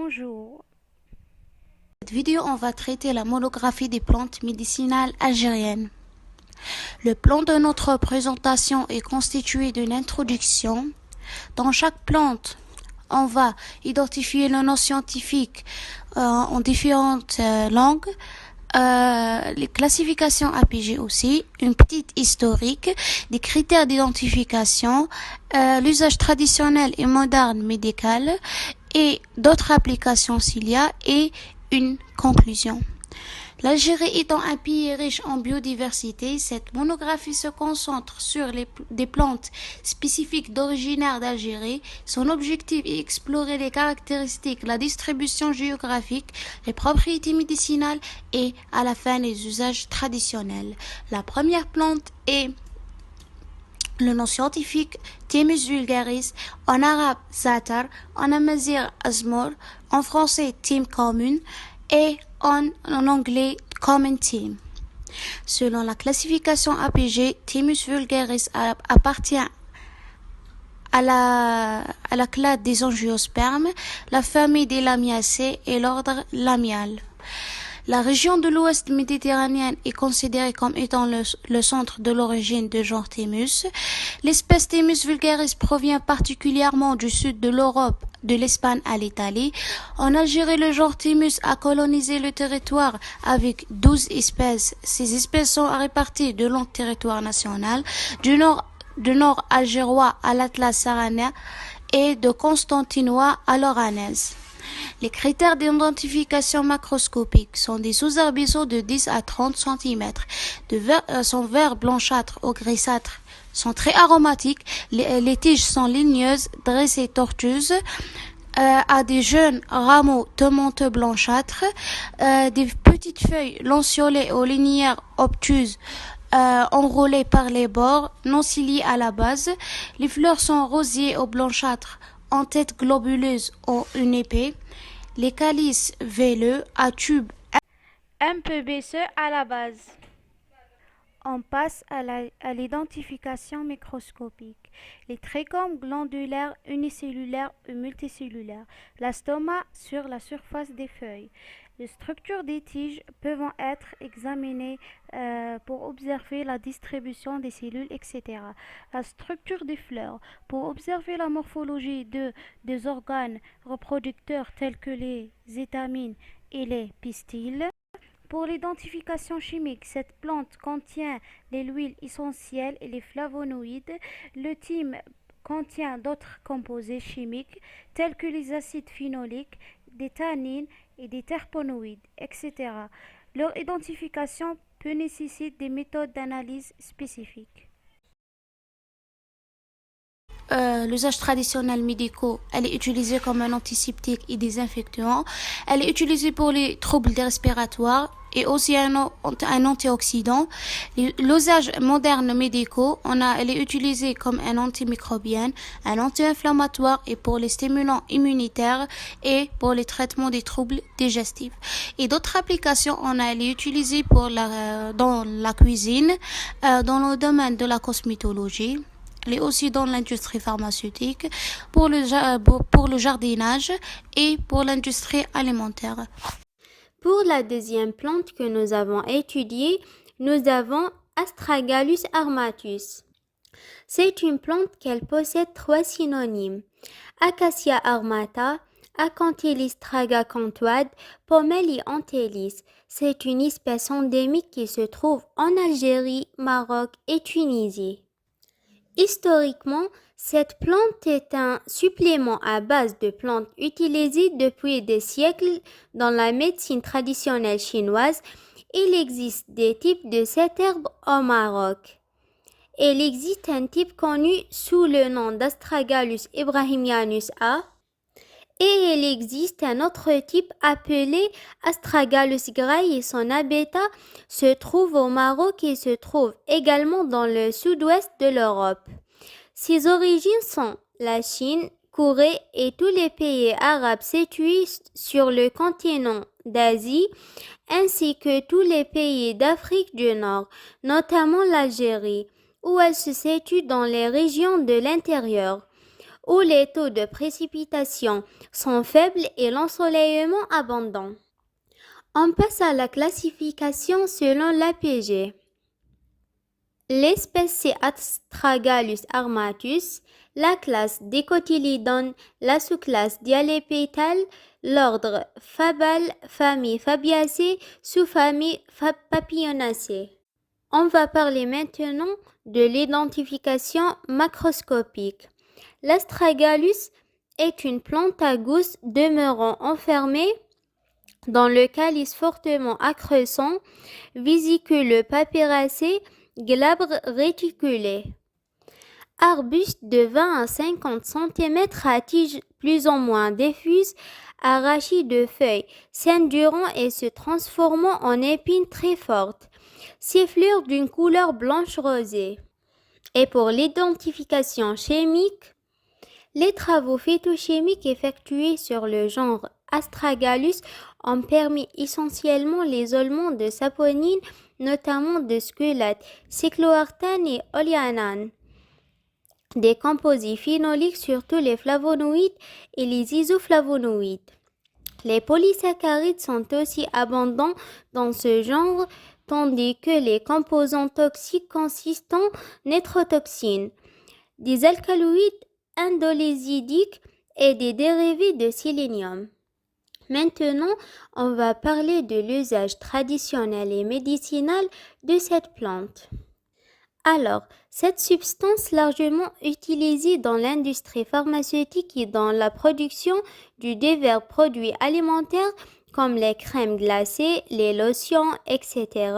Bonjour. Dans cette vidéo, on va traiter la monographie des plantes médicinales algériennes. Le plan de notre présentation est constitué d'une introduction. Dans chaque plante, on va identifier le nom scientifique en différentes langues. Les classifications APG aussi, une petite historique, des critères d'identification, l'usage traditionnel et moderne médical et d'autres applications s'il y a et une conclusion. L'Algérie étant un pays riche en biodiversité, cette monographie se concentre sur des plantes spécifiques d'originaire d'Algérie. Son objectif est d'explorer les caractéristiques, la distribution géographique, les propriétés médicinales et à la fin les usages traditionnels. La première plante est le nom scientifique Thymus vulgaris, en arabe Zatar, en amazigh Azmour, en français Thym commune et en anglais Common Thym. Selon la classification APG, Thymus vulgaris appartient à la clade des angiospermes, la famille des Lamiaceae et l'ordre Lamiales. La région de l'ouest méditerranéen est considérée comme étant le centre de l'origine du genre Thymus. L'espèce Thymus vulgaris provient particulièrement du sud de l'Europe, de l'Espagne à l'Italie. En Algérie, le genre Thymus a colonisé le territoire avec 12 espèces. Ces espèces sont réparties de long territoire national, du nord algérois à l'Atlas saharanien et de Constantinois à l'Oranèse. Les critères d'identification macroscopique sont des sous-arbusaux de 10 à 30 cm, sont vert blanchâtre ou grisâtre, sont très aromatiques, les tiges sont ligneuses, dressées, tortueuses, à des jeunes rameaux tomenteux blanchâtres, des petites feuilles lanceolées aux linéaires obtuses, enroulées par les bords, non ciliées à la base. Les fleurs sont rosiers ou blanchâtres, en tête globuleuse ou une épée. Les calices velleux à tubes un peu baisseux à la base. On passe à l'identification microscopique. Les trichomes glandulaires unicellulaires ou multicellulaires. L'astoma sur la surface des feuilles. Les structures des tiges peuvent être examinées pour observer la distribution des cellules, etc. La structure des fleurs pour observer la morphologie des organes reproducteurs tels que les étamines et les pistils. Pour l'identification chimique, cette plante contient les huiles essentielles et les flavonoïdes. Le thym contient d'autres composés chimiques tels que les acides phénoliques, des tannines et des terpénoïdes, etc. Leur identification peut nécessiter des méthodes d'analyse spécifiques. L'usage traditionnel médicaux, elle est utilisée comme un antiseptique et désinfectant. Elle est utilisée pour les troubles respiratoires et aussi un antioxydant. L'usage moderne médicaux, elle est utilisée comme un antimicrobien, un anti-inflammatoire et pour les stimulants immunitaires et pour les traitements des troubles digestifs. Et d'autres applications, elle est utilisée dans la cuisine, dans le domaine de la cosmétologie. Elle est aussi dans l'industrie pharmaceutique, pour le jardinage et pour l'industrie alimentaire. Pour la deuxième plante que nous avons étudiée, nous avons Astragalus armatus. C'est une plante qu'elle possède 3 synonymes. Acacia armata, Acanthelys tragacantoide, Pomeli anthelis. C'est une espèce endémique qui se trouve en Algérie, Maroc et Tunisie. Historiquement, cette plante est un supplément à base de plantes utilisé depuis des siècles dans la médecine traditionnelle chinoise. Il existe des types de cette herbe au Maroc. Il existe un type connu sous le nom d'Astragalus ibrahimianus A. Et il existe un autre type appelé Astragalus gray et son habitat se trouve au Maroc et se trouve également dans le sud-ouest de l'Europe. Ses origines sont la Chine, Corée et tous les pays arabes situés sur le continent d'Asie, ainsi que tous les pays d'Afrique du Nord, notamment l'Algérie, où elle se situe dans les régions de l'intérieur. où les taux de précipitation sont faibles et l'ensoleillement abondant. On passe à la classification selon l'APG. L'espèce c'est Astragalus armatus, la classe Dicotyledon, la sous-classe Dialepétale, l'ordre Fabal, famille Fabiacée, sous-famille Papillonacée. On va parler maintenant de l'identification macroscopique. L'Astragalus est une plante à gousse demeurant enfermée dans le calice fortement accrescent, vésicule papyracée, glabre réticulé. Arbuste de 20 à 50 cm à tige plus ou moins diffuse, arraché de feuilles, s'endurant et se transformant en épines très fortes. Ses fleurs d'une couleur blanche rosée. Et pour l'identification chimique, les travaux phytochimiques effectués sur le genre Astragalus ont permis essentiellement l'isolement de saponines, notamment de squelettes, cycloartane et olyanane, des composés phénoliques, surtout les flavonoïdes et les isoflavonoïdes. Les polysaccharides sont aussi abondants dans ce genre, tandis que les composants toxiques consistent en nétrotoxines, des alcaloïdes indolésidiques et des dérivés de sélénium. Maintenant, on va parler de l'usage traditionnel et médicinal de cette plante. Alors, cette substance largement utilisée dans l'industrie pharmaceutique et dans la production de divers produits alimentaires comme les crèmes glacées, les lotions, etc.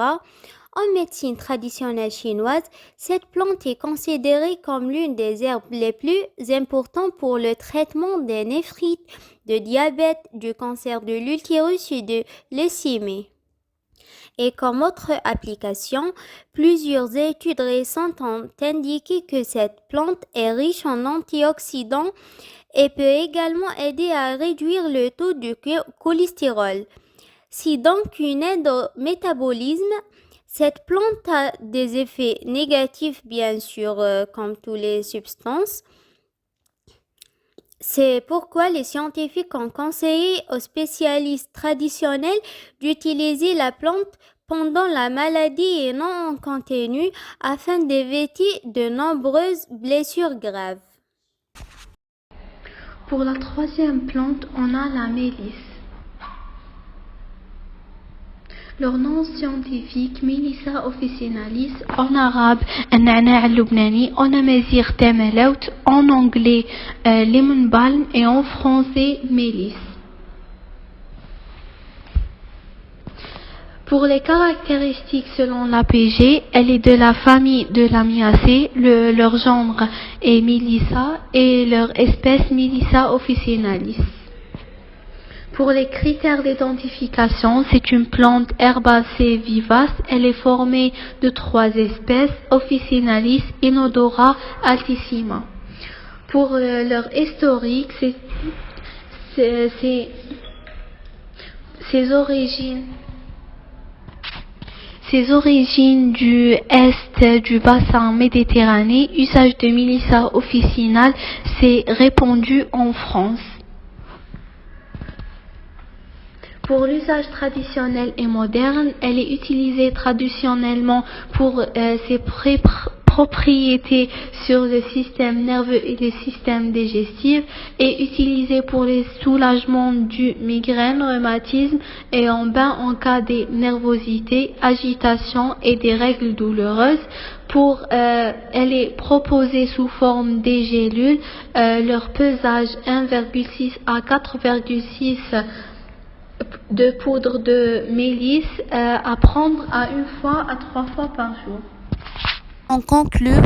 En médecine traditionnelle chinoise, cette plante est considérée comme l'une des herbes les plus importantes pour le traitement des néphrites, de diabète, du cancer de l'utérus et de leucémie. Et comme autre application, plusieurs études récentes ont indiqué que cette plante est riche en antioxydants et peut également aider à réduire le taux de cholestérol. Si donc une aide au métabolisme, cette plante a des effets négatifs bien sûr comme toutes les substances. C'est pourquoi les scientifiques ont conseillé aux spécialistes traditionnels d'utiliser la plante pendant la maladie et non en continu afin d'éviter de nombreuses blessures graves. Pour la troisième plante, on a la mélisse. Leur nom scientifique Melissa officinalis, en arabe النعناع اللبناني, en amazigh temelaut, en anglais lemon balm et en français mélisse. Pour les caractéristiques selon l'APG, elle est de la famille de l'Amiacées, leur genre est Melissa et leur espèce Melissa officinalis. Pour les critères d'identification, c'est une plante herbacée vivace. Elle est formée de 3 espèces, Officinalis, Inodora, Altissima. Pour leur historique, ses origines du est du bassin méditerranéen, usage de Melissa officinale, s'est répandu en France. Pour l'usage traditionnel et moderne, elle est utilisée traditionnellement pour ses propriétés sur le système nerveux et le système digestif et utilisée pour les soulagements du migraine, rhumatisme et en bain en cas de nervosité, agitation et des règles douloureuses. Elle est proposée sous forme des gélules, leur pesage 1,6 à 4,6 de poudre de mélisse à prendre à 1 fois à 3 fois par jour. On conclut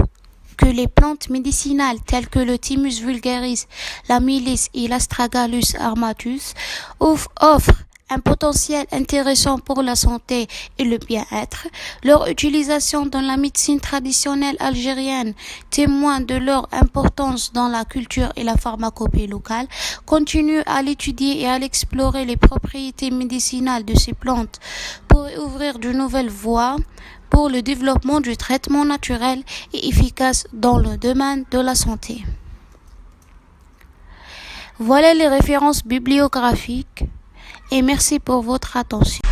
que les plantes médicinales telles que le Thymus vulgaris, la mélisse et l'Astragalus armatus offrent un potentiel intéressant pour la santé et le bien-être. Leur utilisation dans la médecine traditionnelle algérienne témoigne de leur importance dans la culture et la pharmacopée locale. Continue à l'étudier et à l'explorer les propriétés médicinales de ces plantes pour ouvrir de nouvelles voies pour le développement du traitement naturel et efficace dans le domaine de la santé. Voilà les références bibliographiques et merci pour votre attention.